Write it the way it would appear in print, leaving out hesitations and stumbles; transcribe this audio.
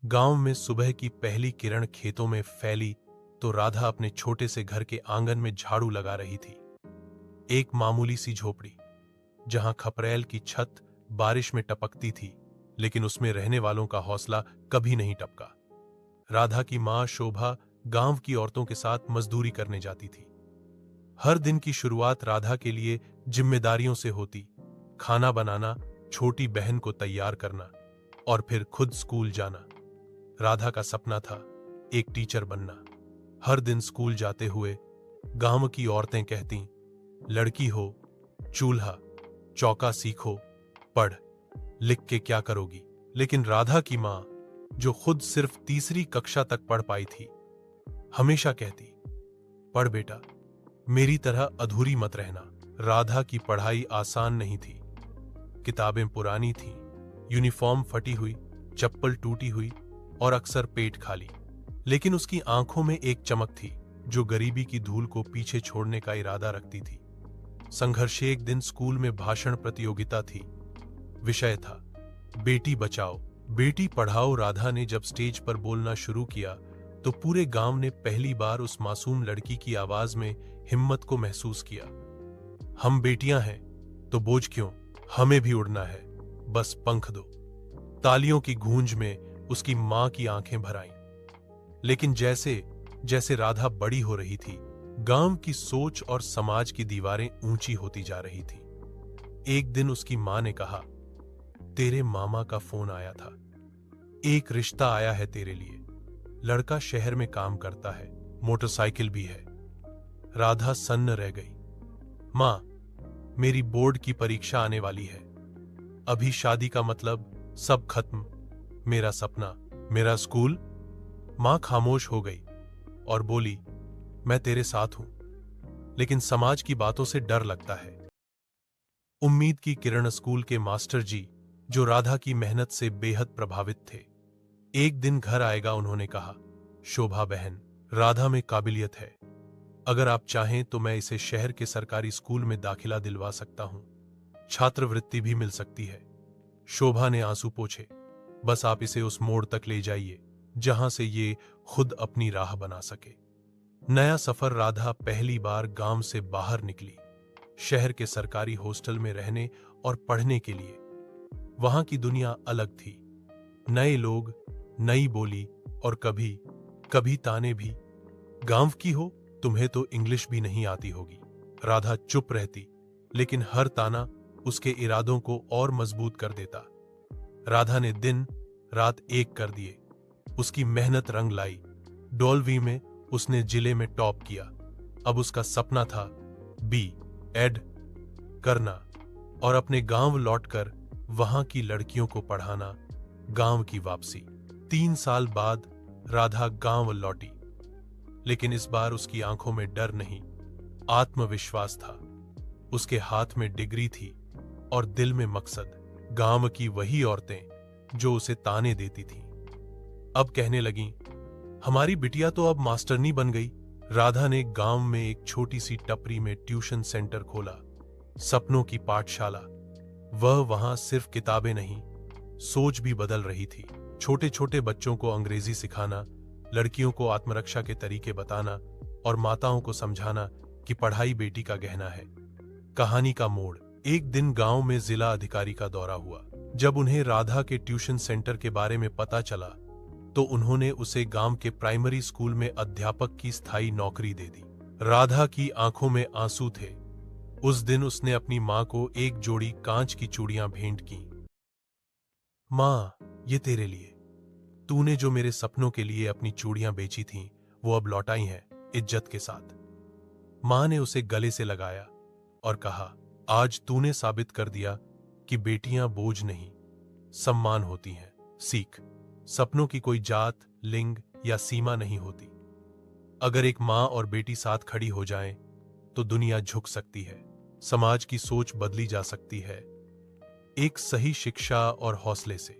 गांव में सुबह की पहली किरण खेतों में फैली तो राधा अपने छोटे से घर के आंगन में झाड़ू लगा रही थी। एक मामूली सी झोपड़ी जहां खपरेल की छत बारिश में टपकती थी, लेकिन उसमें रहने वालों का हौसला कभी नहीं टपका। राधा की मां शोभा गांव की औरतों के साथ मजदूरी करने जाती थी। हर दिन की शुरुआत राधा के लिए जिम्मेदारियों से होती। खाना बनाना, छोटी बहन को तैयार करना और फिर खुद स्कूल जाना। राधा का सपना था एक टीचर बनना। हर दिन स्कूल जाते हुए गांव की औरतें कहती, लड़की हो, चूल्हा चौका सीखो, पढ़ लिख के क्या करोगी। लेकिन राधा की मां, जो खुद सिर्फ तीसरी कक्षा तक पढ़ पाई थी, हमेशा कहती, पढ़ बेटा, मेरी तरह अधूरी मत रहना। राधा की पढ़ाई आसान नहीं थी। किताबें पुरानी थीं, यूनिफॉर्म फटी हुई, चप्पल टूटी हुई और अक्सर पेट खाली। लेकिन उसकी आंखों में एक चमक थी जो गरीबी की धूल को पीछे छोड़ने का इरादा रखती थी। संघर्ष एक दिन स्कूल में भाषण प्रतियोगिता थी। विषय था बेटी बचाओ बेटी पढ़ाओ। राधा ने जब स्टेज पर बोलना शुरू किया तो पूरे गांव ने पहली बार उस मासूम लड़की की आवाज में हिम्मत को महसूस किया। हम बेटियां हैं तो बोझ क्यों, हमें भी उड़ना है, बस पंख दो। तालियों की गूंज में उसकी मां की आंखें भर आईं। लेकिन जैसे जैसे राधा बड़ी हो रही थी, गांव की सोच और समाज की दीवारें ऊंची होती जा रही थी। एक दिन उसकी मां ने कहा, तेरे मामा का फोन आया था, एक रिश्ता आया है तेरे लिए। लड़का शहर में काम करता है, मोटरसाइकिल भी है। राधा सन्न रह गई। मां, मेरी बोर्ड की परीक्षा आने वाली है, अभी शादी का मतलब सब खत्म। मेरा सपना, मेरा स्कूल। मां खामोश हो गई और बोली, मैं तेरे साथ हूं, लेकिन समाज की बातों से डर लगता है। उम्मीद की किरण स्कूल के मास्टर जी, जो राधा की मेहनत से बेहद प्रभावित थे, एक दिन घर आएगा। उन्होंने कहा, शोभा बहन, राधा में काबिलियत है, अगर आप चाहें तो मैं इसे शहर के सरकारी स्कूल में दाखिला दिलवा सकता हूं, छात्रवृत्ति भी मिल सकती है। शोभा ने आंसू पोंछे, बस आप इसे उस मोड़ तक ले जाइए जहां से ये खुद अपनी राह बना सके। नया सफर। राधा पहली बार गांव से बाहर निकली, शहर के सरकारी हॉस्टल में रहने और पढ़ने के लिए। वहां की दुनिया अलग थी, नए लोग, नई बोली और कभी कभी ताने भी। गांव की हो, तुम्हें तो इंग्लिश भी नहीं आती होगी। राधा चुप रहती, लेकिन हर ताना उसके इरादों को और मजबूत कर देता। राधा ने दिन रात एक कर दिए। उसकी मेहनत रंग लाई। 12वीं में उसने जिले में टॉप किया। अब उसका सपना था B.Ed करना और अपने गांव लौटकर वहां की लड़कियों को पढ़ाना। गांव की वापसी। 3 साल बाद राधा गांव लौटी, लेकिन इस बार उसकी आंखों में डर नहीं, आत्मविश्वास था। उसके हाथ में डिग्री थी और दिल में मकसद। गांव की वही औरतें जो उसे ताने देती थीं, अब कहने लगीं, हमारी बिटिया तो अब मास्टरनी बन गई। राधा ने गांव में एक छोटी सी टपरी में ट्यूशन सेंटर खोला, सपनों की पाठशाला। वह वहां सिर्फ किताबें नहीं, सोच भी बदल रही थी। छोटे छोटे बच्चों को अंग्रेजी सिखाना, लड़कियों को आत्मरक्षा के तरीके बताना और माताओं को समझाना कि पढ़ाई बेटी का गहना है। कहानी का मोड़। एक दिन गांव में जिला अधिकारी का दौरा हुआ। जब उन्हें राधा के ट्यूशन सेंटर के बारे में पता चला तो उन्होंने उसे गांव के प्राइमरी स्कूल में अध्यापक की स्थायी नौकरी दे दी। राधा की आंखों में आंसू थे। उस दिन उसने अपनी मां को एक जोड़ी कांच की चूड़ियां भेंट की। मां, ये तेरे लिए। तूने जो मेरे सपनों के लिए अपनी चूड़ियां बेची थीं, वो अब लौटाई हैं, इज्जत के साथ। मां ने उसे गले से लगाया और कहा, आज तूने साबित कर दिया कि बेटियां बोझ नहीं, सम्मान होती हैं। सीख, सपनों की कोई जात, लिंग या सीमा नहीं होती। अगर एक मां और बेटी साथ खड़ी हो जाएं, तो दुनिया झुक सकती है, समाज की सोच बदली जा सकती है, एक सही शिक्षा और हौसले से।